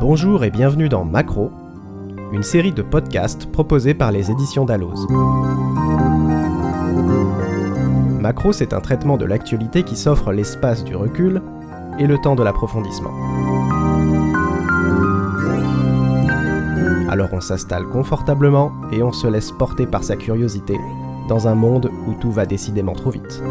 Bonjour et bienvenue dans Macro, une série de podcasts proposés par les éditions Dalloz. Macro, c'est un traitement de l'actualité qui s'offre l'espace du recul et le temps de l'approfondissement. Alors on s'installe confortablement et on se laisse porter par sa curiosité dans un monde où tout va décidément trop vite.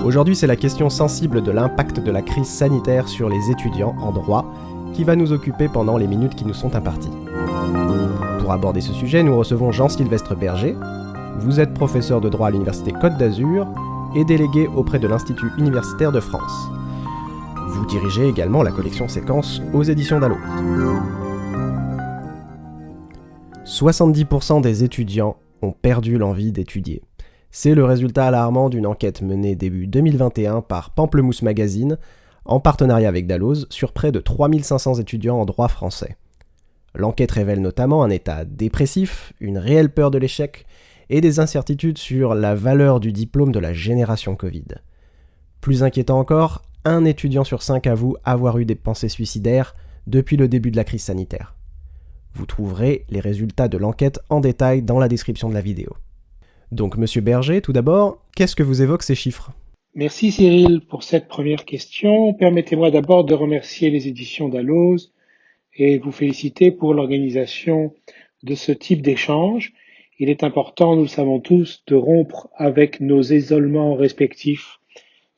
Aujourd'hui, c'est la question sensible de l'impact de la crise sanitaire sur les étudiants en droit qui va nous occuper pendant les minutes qui nous sont imparties. Pour aborder ce sujet, nous recevons Jean-Sylvestre Berger. Vous êtes professeur de droit à l'Université Côte d'Azur et délégué auprès de l'Institut universitaire de France. Vous dirigez également la collection Séquences aux éditions Dalloz. 70% des étudiants ont perdu l'envie d'étudier. C'est le résultat alarmant d'une enquête menée début 2021 par Pamplemousse Magazine, en partenariat avec Dalloz, sur près de 3500 étudiants en droit français. L'enquête révèle notamment un état dépressif, une réelle peur de l'échec et des incertitudes sur la valeur du diplôme de la génération Covid. Plus inquiétant encore, un étudiant sur 5 avoue avoir eu des pensées suicidaires depuis le début de la crise sanitaire. Vous trouverez les résultats de l'enquête en détail dans la description de la vidéo. Donc, Monsieur Berger, tout d'abord, qu'est-ce que vous évoquent ces chiffres ? Merci Cyril pour cette première question. Permettez-moi d'abord de remercier les éditions Dalloz et vous féliciter pour l'organisation de ce type d'échange. Il est important, nous le savons tous, de rompre avec nos isolements respectifs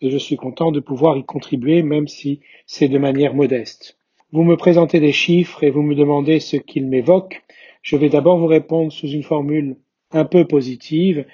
et je suis content de pouvoir y contribuer, même si c'est de manière modeste. Vous me présentez des chiffres et vous me demandez ce qu'ils m'évoquent. Je vais d'abord vous répondre sous une formule un peu positive.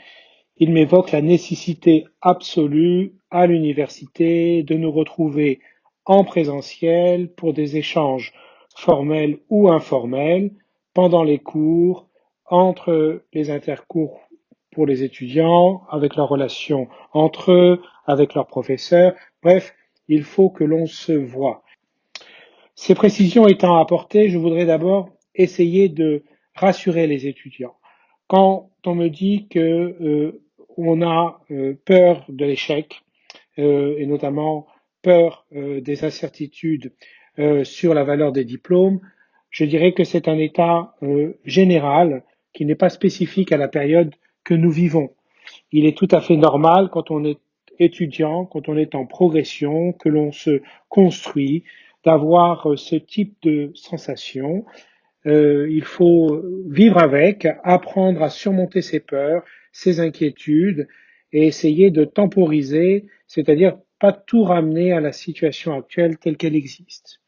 Il m'évoque la nécessité absolue à l'université de nous retrouver en présentiel pour des échanges formels ou informels pendant les cours, entre les intercours pour les étudiants, avec leurs relations entre eux, avec leurs professeurs. Bref, il faut que l'on se voie. Ces précisions étant apportées, je voudrais d'abord essayer de rassurer les étudiants. Quand on me dit que on a peur de l'échec et notamment peur des incertitudes sur la valeur des diplômes, je dirais que c'est un état général qui n'est pas spécifique à la période que nous vivons. Il est tout à fait normal quand on est étudiant, quand on est en progression, que l'on se construit, d'avoir ce type de sensation. Il faut vivre avec, apprendre à surmonter ses peurs, ses inquiétudes et essayer de temporiser, c'est-à-dire pas tout ramener à la situation actuelle telle qu'elle existe.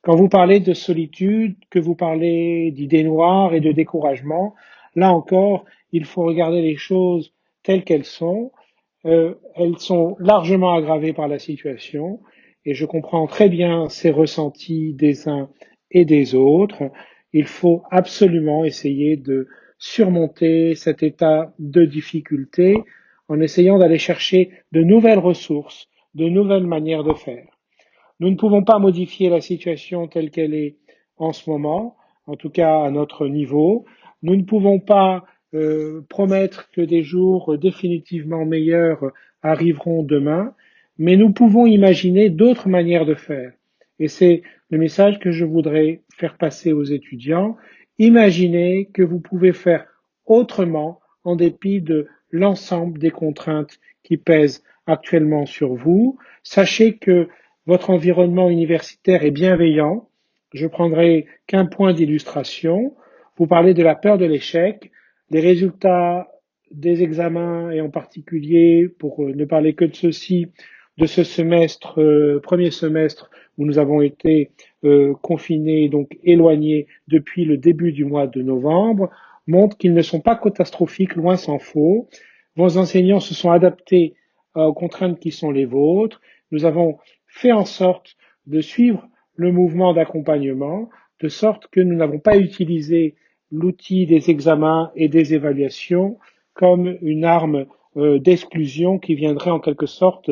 Quand vous parlez de solitude, que vous parlez d'idées noires et de découragement, là encore, il faut regarder les choses telles qu'elles sont. Elles sont largement aggravées par la situation et je comprends très bien ces ressentis des uns et des autres. Il faut absolument essayer de surmonter cet état de difficulté en essayant d'aller chercher de nouvelles ressources, de nouvelles manières de faire. Nous ne pouvons pas modifier la situation telle qu'elle est en ce moment, en tout cas à notre niveau. Nous ne pouvons pas promettre que des jours définitivement meilleurs arriveront demain, mais nous pouvons imaginer d'autres manières de faire. Et c'est le message que je voudrais faire passer aux étudiants. Imaginez que vous pouvez faire autrement en dépit de l'ensemble des contraintes qui pèsent actuellement sur vous. Sachez que votre environnement universitaire est bienveillant. Je prendrai qu'un point d'illustration. Vous parlez de la peur de l'échec. Les résultats des examens, et en particulier, pour ne parler que de ceci, de ce semestre, premier semestre, où nous avons été confinés, donc éloignés depuis le début du mois de novembre, montrent qu'ils ne sont pas catastrophiques, loin s'en faut. Vos enseignants se sont adaptés aux contraintes qui sont les vôtres. Nous avons fait en sorte de suivre le mouvement d'accompagnement, de sorte que nous n'avons pas utilisé l'outil des examens et des évaluations comme une arme d'exclusion qui viendrait en quelque sorte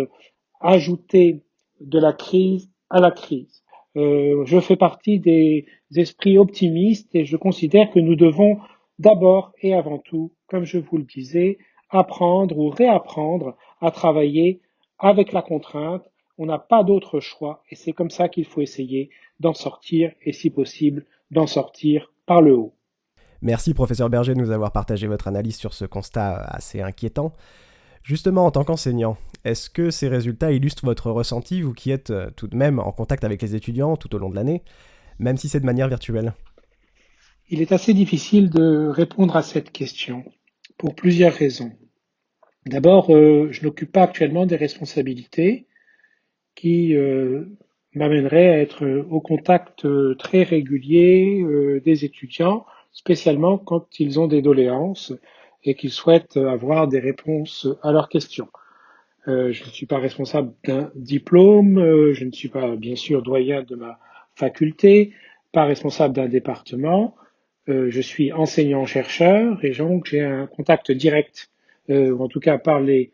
ajouter de la crise à la crise. Je fais partie des esprits optimistes et je considère que nous devons d'abord et avant tout, comme je vous le disais, apprendre ou réapprendre à travailler avec la contrainte on n'a pas d'autre choix et c'est comme ça qu'il faut essayer d'en sortir et si possible d'en sortir par le haut. Merci professeur Berger de nous avoir partagé votre analyse sur ce constat assez inquiétant. Justement, en tant qu'enseignant, est-ce que ces résultats illustrent votre ressenti, vous qui êtes tout de même en contact avec les étudiants tout au long de l'année, même si c'est de manière virtuelle? Il est assez difficile de répondre à cette question pour plusieurs raisons. D'abord, je n'occupe pas actuellement des responsabilités qui m'amèneraient à être au contact très régulier des étudiants, spécialement quand ils ont des doléances et qu'ils souhaitent avoir des réponses à leurs questions. Je ne suis pas responsable d'un diplôme, je ne suis pas bien sûr doyen de ma faculté, pas responsable d'un département, je suis enseignant-chercheur et donc j'ai un contact direct, ou en tout cas par les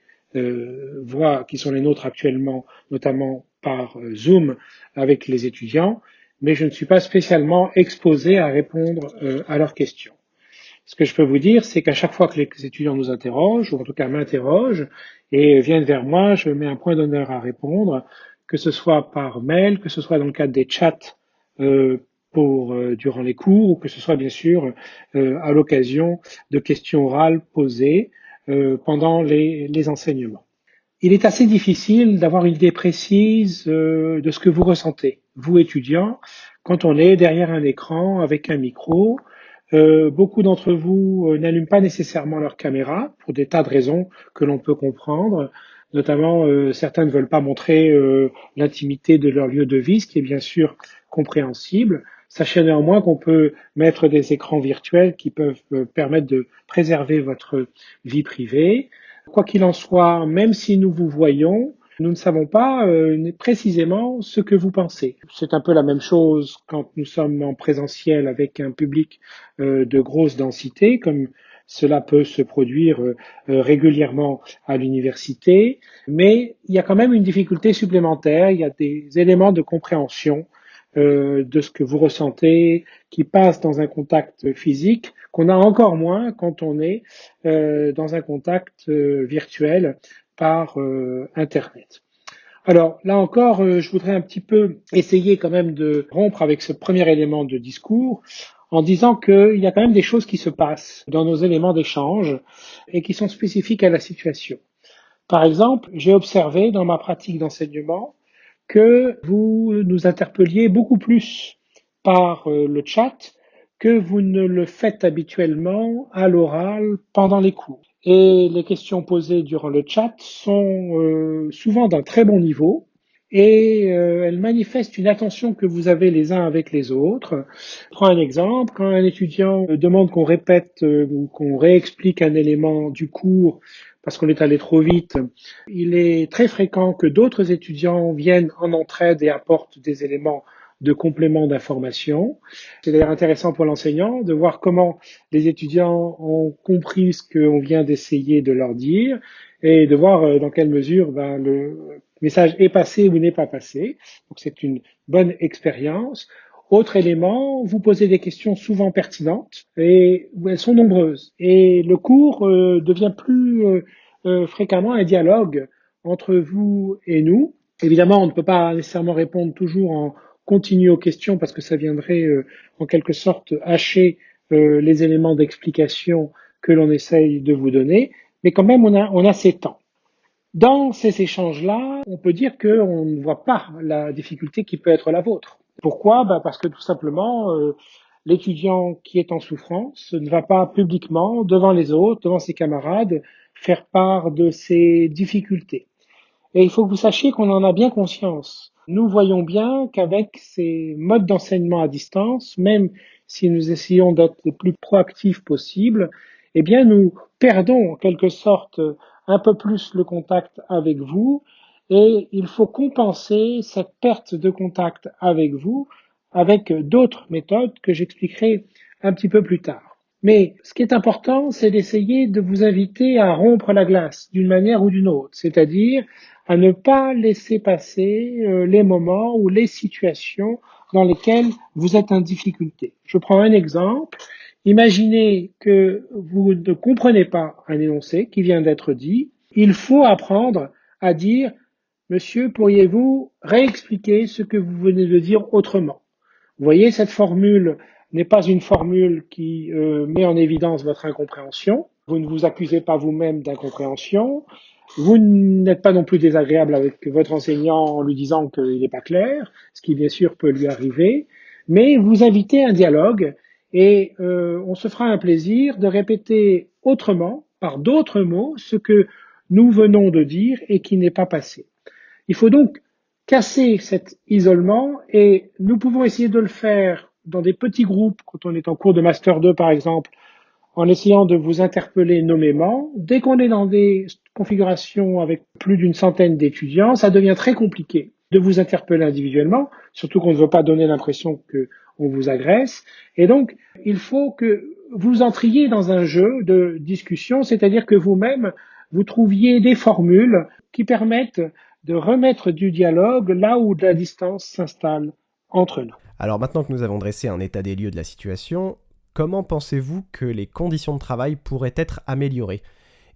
voies qui sont les nôtres actuellement, notamment par Zoom avec les étudiants, mais je ne suis pas spécialement exposé à répondre à leurs questions. Ce que je peux vous dire, c'est qu'à chaque fois que les étudiants nous interrogent, ou en tout cas m'interrogent, et viennent vers moi, je mets un point d'honneur à répondre, que ce soit par mail, que ce soit dans le cadre des chats durant les cours, ou que ce soit bien sûr à l'occasion de questions orales posées pendant les enseignements. Il est assez difficile d'avoir une idée précise de ce que vous ressentez, vous étudiants, quand on est derrière un écran avec un micro. Beaucoup d'entre vous n'allument pas nécessairement leur caméra pour des tas de raisons que l'on peut comprendre. Notamment, certains ne veulent pas montrer l'intimité de leur lieu de vie, ce qui est bien sûr compréhensible. Sachez néanmoins qu'on peut mettre des écrans virtuels qui peuvent permettre de préserver votre vie privée. Quoi qu'il en soit, même si nous vous voyons, nous ne savons pas précisément ce que vous pensez. C'est un peu la même chose quand nous sommes en présentiel avec un public de grosse densité, comme cela peut se produire régulièrement à l'université, mais il y a quand même une difficulté supplémentaire, il y a des éléments de compréhension de ce que vous ressentez qui passent dans un contact physique qu'on a encore moins quand on est dans un contact virtuel par Internet. Alors là encore, je voudrais un petit peu essayer quand même de rompre avec ce premier élément de discours en disant qu'il y a quand même des choses qui se passent dans nos éléments d'échange et qui sont spécifiques à la situation. Par exemple, j'ai observé dans ma pratique d'enseignement que vous nous interpelliez beaucoup plus par le chat que vous ne le faites habituellement à l'oral pendant les cours. Et les questions posées durant le chat sont souvent d'un très bon niveau et elles manifestent une attention que vous avez les uns avec les autres. Je prends un exemple, quand un étudiant demande qu'on répète ou qu'on réexplique un élément du cours parce qu'on est allé trop vite, il est très fréquent que d'autres étudiants viennent en entraide et apportent des éléments de complément d'information. C'est d'ailleurs intéressant pour l'enseignant de voir comment les étudiants ont compris ce qu'on vient d'essayer de leur dire et de voir dans quelle mesure le message est passé ou n'est pas passé. Donc c'est une bonne expérience. Autre élément, vous posez des questions souvent pertinentes et elles sont nombreuses. Et le cours devient plus fréquemment un dialogue entre vous et nous. Évidemment, on ne peut pas nécessairement répondre toujours en continu aux questions parce que ça viendrait en quelque sorte hacher les éléments d'explication que l'on essaye de vous donner, mais quand même on a ces temps. Dans ces échanges-là, on peut dire qu'on ne voit pas la difficulté qui peut être la vôtre. Pourquoi? Parce que tout simplement, l'étudiant qui est en souffrance ne va pas publiquement, devant les autres, devant ses camarades, faire part de ses difficultés. Et il faut que vous sachiez qu'on en a bien conscience. Nous voyons bien qu'avec ces modes d'enseignement à distance, même si nous essayons d'être le plus proactifs possible, eh bien, nous perdons en quelque sorte un peu plus le contact avec vous et il faut compenser cette perte de contact avec vous avec d'autres méthodes que j'expliquerai un petit peu plus tard. Mais ce qui est important, c'est d'essayer de vous inviter à rompre la glace d'une manière ou d'une autre, c'est-à-dire à ne pas laisser passer les moments ou les situations dans lesquelles vous êtes en difficulté. Je prends un exemple. Imaginez que vous ne comprenez pas un énoncé qui vient d'être dit. Il faut apprendre à dire Monsieur, pourriez-vous réexpliquer ce que vous venez de dire autrement? Vous voyez, cette formule n'est pas une formule qui met en évidence votre incompréhension. Vous ne vous accusez pas vous-même d'incompréhension. Vous n'êtes pas non plus désagréable avec votre enseignant en lui disant qu'il n'est pas clair, ce qui bien sûr peut lui arriver, mais vous invitez un dialogue et on se fera un plaisir de répéter autrement, par d'autres mots, ce que nous venons de dire et qui n'est pas passé. Il faut donc casser cet isolement et nous pouvons essayer de le faire dans des petits groupes quand on est en cours de Master 2 par exemple, en essayant de vous interpeller nommément. Dès qu'on est dans des configurations avec plus d'une centaine d'étudiants, ça devient très compliqué de vous interpeller individuellement, surtout qu'on ne veut pas donner l'impression qu'on vous agresse. Et donc, il faut que vous entriez dans un jeu de discussion, c'est-à-dire que vous-même, vous trouviez des formules qui permettent de remettre du dialogue là où de la distance s'installe entre nous. Alors maintenant que nous avons dressé un état des lieux de la situation, comment pensez-vous que les conditions de travail pourraient être améliorées?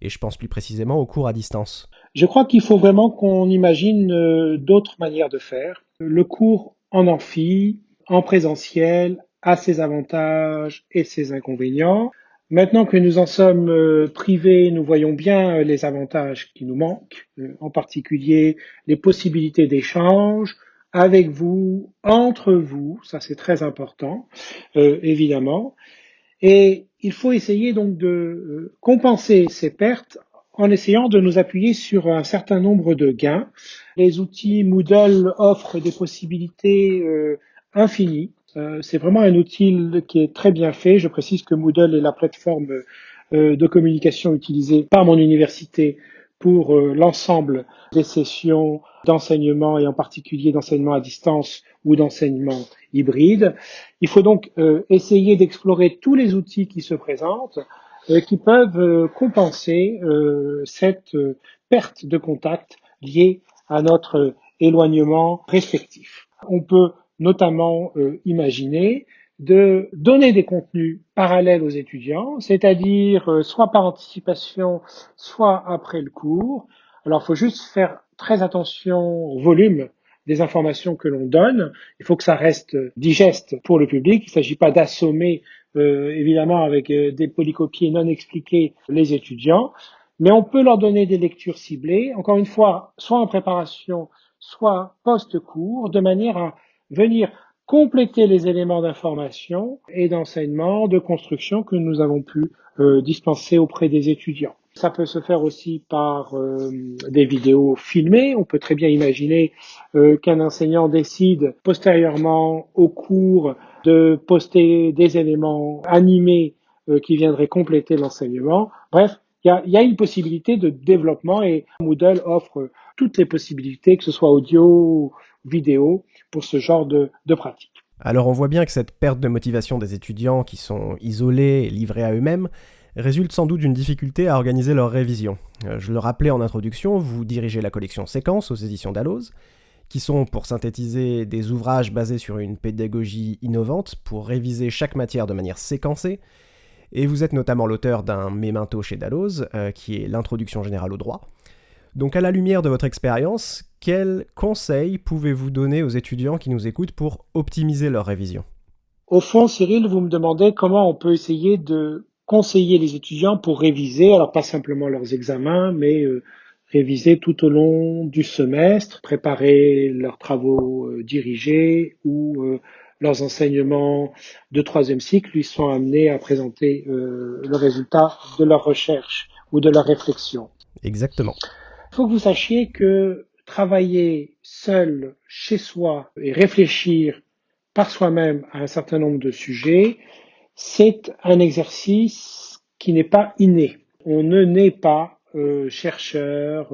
Et je pense plus précisément aux cours à distance. Je crois qu'il faut vraiment qu'on imagine d'autres manières de faire. Le cours en amphi, en présentiel, a ses avantages et ses inconvénients. Maintenant que nous en sommes privés, nous voyons bien les avantages qui nous manquent, en particulier les possibilités d'échange avec vous, entre vous, ça c'est très important, évidemment. Et il faut essayer donc de compenser ces pertes en essayant de nous appuyer sur un certain nombre de gains. Les outils Moodle offrent des possibilités infinies. C'est vraiment un outil qui est très bien fait. Je précise que Moodle est la plateforme de communication utilisée par mon université pour l'ensemble des sessions d'enseignement et en particulier d'enseignement à distance ou d'enseignement hybride. Il faut donc essayer d'explorer tous les outils qui se présentent, qui peuvent compenser cette perte de contact liée à notre éloignement respectif. On peut notamment imaginer de donner des contenus parallèles aux étudiants, c'est-à-dire soit par anticipation, soit après le cours. Alors, il faut juste faire très attention au volume des informations que l'on donne. Il faut que ça reste digeste pour le public. Il ne s'agit pas d'assommer, évidemment, avec des polycopiés non expliqués les étudiants, mais on peut leur donner des lectures ciblées, encore une fois, soit en préparation, soit post-cours, de manière à venir compléter les éléments d'information et d'enseignement, de construction que nous avons pu dispenser auprès des étudiants. Ça peut se faire aussi par des vidéos filmées. On peut très bien imaginer qu'un enseignant décide postérieurement au cours de poster des éléments animés qui viendraient compléter l'enseignement. Bref, il y a une possibilité de développement et Moodle offre toutes les possibilités, que ce soit audio, vidéo, pour ce genre de pratique. Alors on voit bien que cette perte de motivation des étudiants qui sont isolés et livrés à eux-mêmes résulte sans doute d'une difficulté à organiser leur révision. Je le rappelais en introduction, vous dirigez la collection Séquences aux éditions Dalloz, qui sont, pour synthétiser, des ouvrages basés sur une pédagogie innovante pour réviser chaque matière de manière séquencée, et vous êtes notamment l'auteur d'un mémento chez Dalloz, qui est l'introduction générale au droit. Donc à la lumière de votre expérience, quels conseils pouvez-vous donner aux étudiants qui nous écoutent pour optimiser leur révision? Au fond, Cyril, vous me demandez comment on peut essayer de conseiller les étudiants pour réviser, alors pas simplement leurs examens, mais réviser tout au long du semestre, préparer leurs travaux dirigés ou leurs enseignements de troisième cycle lui sont amenés à présenter le résultat de leur recherche ou de leur réflexion. Exactement. Il faut que vous sachiez que travailler seul chez soi et réfléchir par soi-même à un certain nombre de sujets, c'est un exercice qui n'est pas inné. On ne naît pas chercheur,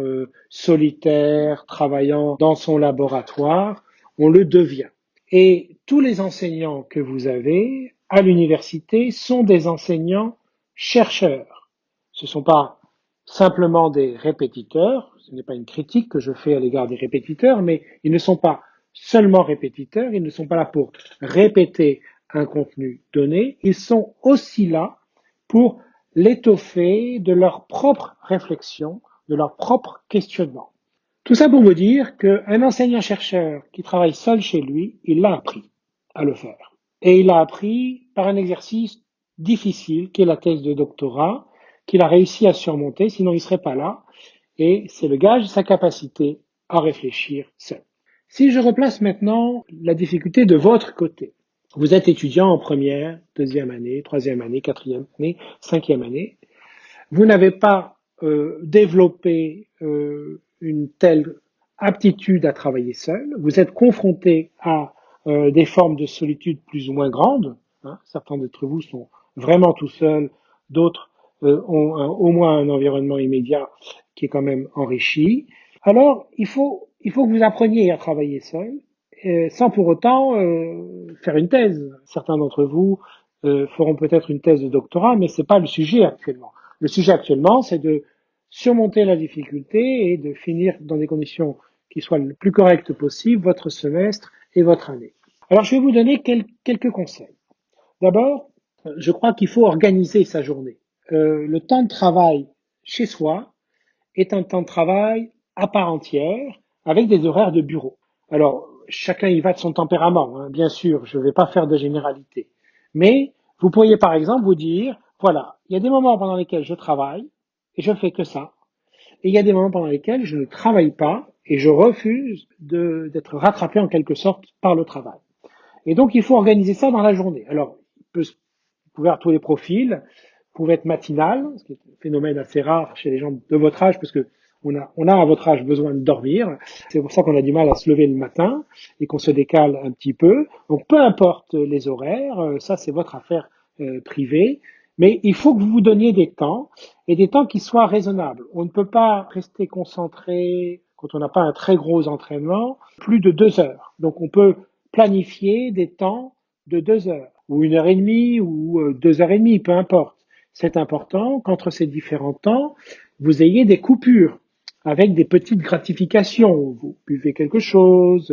solitaire, travaillant dans son laboratoire, on le devient. Et tous les enseignants que vous avez à l'université sont des enseignants chercheurs. Ce ne sont pas simplement des répétiteurs, ce n'est pas une critique que je fais à l'égard des répétiteurs, mais ils ne sont pas seulement répétiteurs, ils ne sont pas là pour répéter un contenu donné, ils sont aussi là pour l'étoffer de leur propre réflexion, de leur propre questionnement. Tout ça pour vous dire qu'un enseignant-chercheur qui travaille seul chez lui, il l'a appris à le faire. Et il l'a appris par un exercice difficile, qui est la thèse de doctorat, qu'il a réussi à surmonter, sinon il ne serait pas là. Et c'est le gage de sa capacité à réfléchir seul. Si je replace maintenant la difficulté de votre côté, vous êtes étudiant en première, deuxième année, troisième année, quatrième année, cinquième année, vous n'avez pas développé une telle aptitude à travailler seul, vous êtes confronté à des formes de solitude plus ou moins grandes, hein. Certains d'entre vous sont vraiment tout seuls, d'autres ont au moins un environnement immédiat qui est quand même enrichi. Alors, il faut que vous appreniez à travailler seul, sans pour autant faire une thèse. Certains d'entre vous feront peut-être une thèse de doctorat, mais c'est pas le sujet actuellement. Le sujet actuellement, c'est de surmonter la difficulté et de finir dans des conditions qui soient le plus correctes possible votre semestre et votre année. Alors, je vais vous donner quelques conseils. D'abord, je crois qu'il faut organiser sa journée. Le temps de travail chez soi est un temps de travail à part entière avec des horaires de bureau. Alors, chacun y va de son tempérament, hein, bien sûr, je ne vais pas faire de généralité. Mais vous pourriez par exemple vous dire, voilà, il y a des moments pendant lesquels je travaille et je fais que ça. Et il y a des moments pendant lesquels je ne travaille pas et je refuse d'être rattrapé en quelque sorte par le travail. Et donc, il faut organiser ça dans la journée. Alors, il peut se couvrir tous les profils, pouvait être matinal, ce qui est un phénomène assez rare chez les gens de votre âge, parce que on a à votre âge besoin de dormir. C'est pour ça qu'on a du mal à se lever le matin et qu'on se décale un petit peu. Donc peu importe les horaires, ça c'est votre affaire privée, mais il faut que vous vous donniez des temps et des temps qui soient raisonnables. On ne peut pas rester concentré quand on n'a pas un très gros entraînement plus de 2 heures. Donc on peut planifier des temps de 2 heures ou 1 heure et demie ou 2 heures et demie, peu importe. C'est important qu'entre ces différents temps, vous ayez des coupures avec des petites gratifications. Vous buvez quelque chose,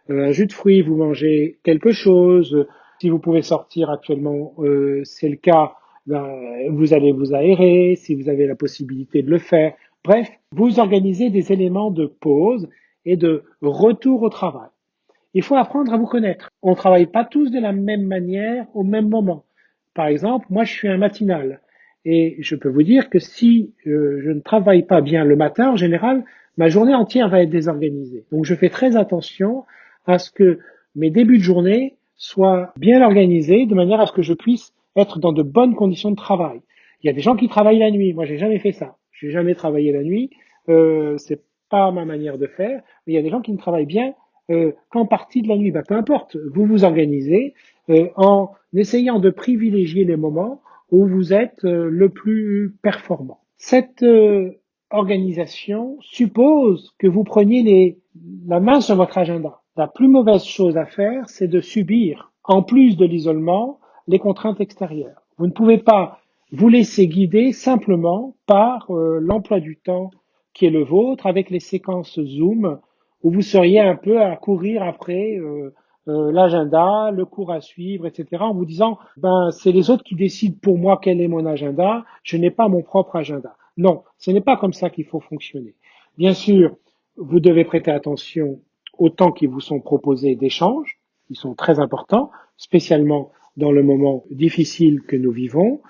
un jus de fruits, vous mangez quelque chose. Si vous pouvez sortir actuellement, c'est le cas, ben, vous allez vous aérer, si vous avez la possibilité de le faire. Bref, vous organisez des éléments de pause et de retour au travail. Il faut apprendre à vous connaître. On ne travaille pas tous de la même manière au même moment. Par exemple, moi je suis un matinal et je peux vous dire que si je ne travaille pas bien le matin, en général, ma journée entière va être désorganisée. Donc je fais très attention à ce que mes débuts de journée soient bien organisés de manière à ce que je puisse être dans de bonnes conditions de travail. Il y a des gens qui travaillent la nuit. Moi, j'ai jamais fait ça. J'ai jamais travaillé la nuit. C'est pas ma manière de faire. Mais il y a des gens qui ne travaillent bien qu'en partie de la nuit. Peu importe, vous vous organisez en essayant de privilégier les moments où vous êtes le plus performant. Cette organisation suppose que vous preniez la main sur votre agenda. La plus mauvaise chose à faire, c'est de subir, en plus de l'isolement, les contraintes extérieures. Vous ne pouvez pas vous laisser guider simplement par l'emploi du temps qui est le vôtre avec les séquences Zoom où vous seriez un peu à courir après l'agenda, le cours à suivre, etc. en vous disant, ben c'est les autres qui décident pour moi quel est mon agenda, je n'ai pas mon propre agenda. Non, ce n'est pas comme ça qu'il faut fonctionner. Bien sûr, vous devez prêter attention aux temps qui vous sont proposés d'échange, qui sont très importants, spécialement dans le moment difficile que nous vivons,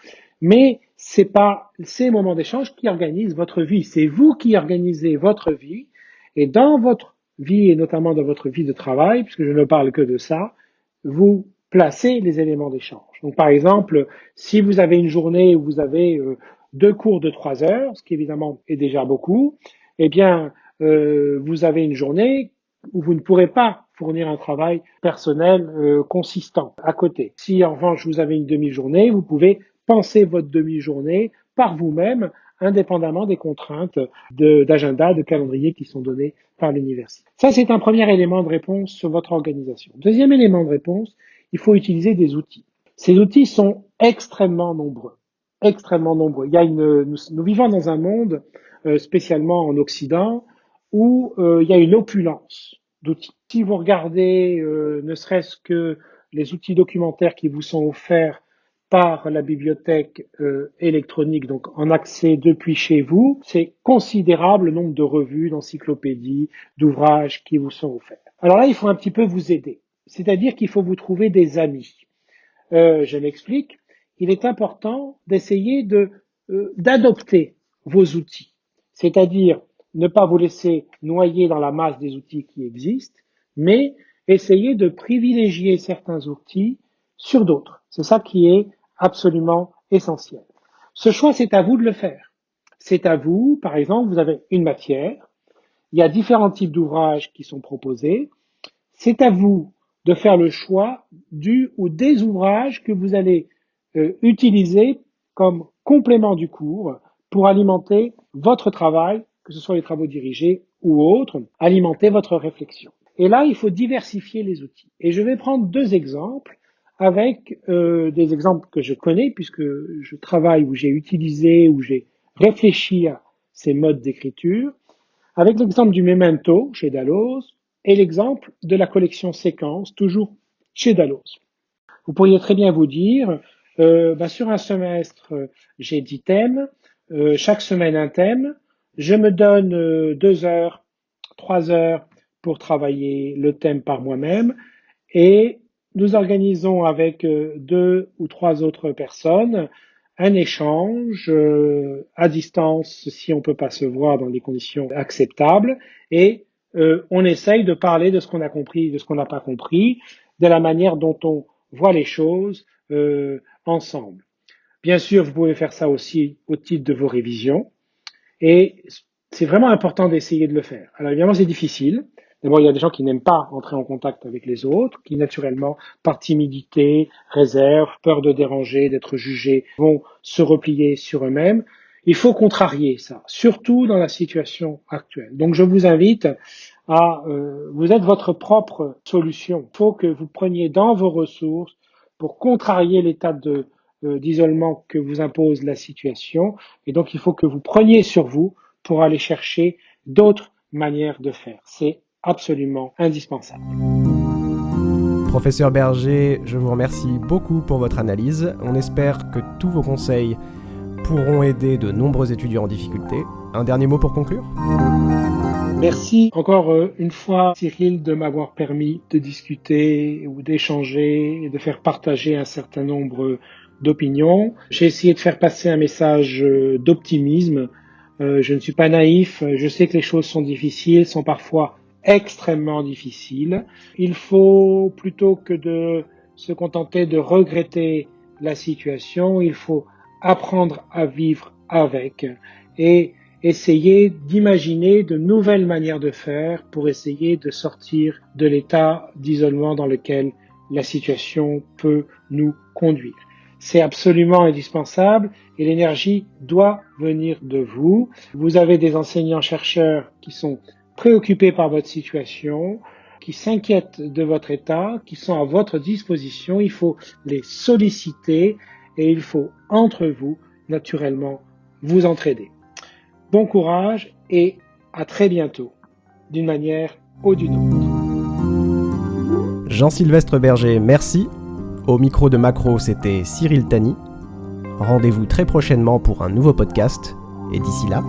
mais c'est pas ces moments d'échange qui organisent votre vie, c'est vous qui organisez votre vie, et dans votre vie, et notamment dans votre vie de travail, puisque je ne parle que de ça, vous placez les éléments d'échange. Donc par exemple, si vous avez une journée où vous avez 2 cours de 3 heures, ce qui évidemment est déjà beaucoup, eh bien vous avez une journée où vous ne pourrez pas fournir un travail personnel consistant à côté. Si en revanche vous avez une demi-journée, vous pouvez penser votre demi-journée par vous-même, indépendamment des contraintes d'agenda, de calendrier qui sont données par l'université. Ça, c'est un premier élément de réponse sur votre organisation. Deuxième élément de réponse, il faut utiliser des outils. Ces outils sont extrêmement nombreux. Extrêmement nombreux. Nous vivons dans un monde, spécialement en Occident, où il y a une opulence d'outils. Si vous regardez ne serait-ce que les outils documentaires qui vous sont offerts par la bibliothèque électronique, donc en accès depuis chez vous, c'est considérable le nombre de revues, d'encyclopédies, d'ouvrages qui vous sont offerts. Alors là, il faut un petit peu vous aider. C'est-à-dire qu'il faut vous trouver des amis. Je m'explique. Il est important d'essayer d'adopter vos outils. C'est-à-dire ne pas vous laisser noyer dans la masse des outils qui existent, mais essayer de privilégier certains outils sur d'autres. C'est ça qui est absolument essentiel. Ce choix, c'est à vous de le faire. C'est à vous, par exemple, vous avez une matière, il y a différents types d'ouvrages qui sont proposés, c'est à vous de faire le choix du ou des ouvrages que vous allez utiliser comme complément du cours pour alimenter votre travail, que ce soit les travaux dirigés ou autres, alimenter votre réflexion. Et là, il faut diversifier les outils. Et je vais prendre deux exemples avec des exemples que je connais puisque je travaille où j'ai utilisé, où j'ai réfléchi à ces modes d'écriture, avec l'exemple du Memento chez Dalloz et l'exemple de la collection Séquences, toujours chez Dalloz. Vous pourriez très bien vous dire, sur un semestre, j'ai 10 thèmes, chaque semaine un thème, je me donne 2 heures, 3 heures pour travailler le thème par moi-même et nous organisons avec 2 ou 3 autres personnes un échange à distance si on ne peut pas se voir dans des conditions acceptables et on essaye de parler de ce qu'on a compris, de ce qu'on n'a pas compris, de la manière dont on voit les choses ensemble. Bien sûr, vous pouvez faire ça aussi au titre de vos révisions et c'est vraiment important d'essayer de le faire. Alors évidemment, c'est difficile. D'abord, il y a des gens qui n'aiment pas entrer en contact avec les autres, qui naturellement, par timidité, réserve, peur de déranger, d'être jugés, vont se replier sur eux-mêmes. Il faut contrarier ça, surtout dans la situation actuelle. Donc je vous invite à vous êtes votre propre solution. Il faut que vous preniez dans vos ressources pour contrarier l'état d'isolement que vous impose la situation. Et donc il faut que vous preniez sur vous pour aller chercher d'autres manières de faire. C'est absolument indispensable. Professeur Berger, je vous remercie beaucoup pour votre analyse. On espère que tous vos conseils pourront aider de nombreux étudiants en difficulté. Un dernier mot pour conclure ? Merci encore une fois, Cyril, de m'avoir permis de discuter ou d'échanger et de faire partager un certain nombre d'opinions. J'ai essayé de faire passer un message d'optimisme. Je ne suis pas naïf, je sais que les choses sont difficiles, sont parfois extrêmement difficiles. Il faut, plutôt que de se contenter de regretter la situation, il faut apprendre à vivre avec et essayer d'imaginer de nouvelles manières de faire pour essayer de sortir de l'état d'isolement dans lequel la situation peut nous conduire. C'est absolument indispensable et l'énergie doit venir de vous. Vous avez des enseignants-chercheurs qui sont préoccupés par votre situation, qui s'inquiètent de votre état, qui sont à votre disposition. Il faut les solliciter et il faut, entre vous, naturellement, vous entraider. Bon courage et à très bientôt, d'une manière ou d'une autre. Jean-Sylvestre Berger, merci. Au micro de Macro, c'était Cyril Tani. Rendez-vous très prochainement pour un nouveau podcast. Et d'ici là,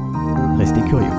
restez curieux.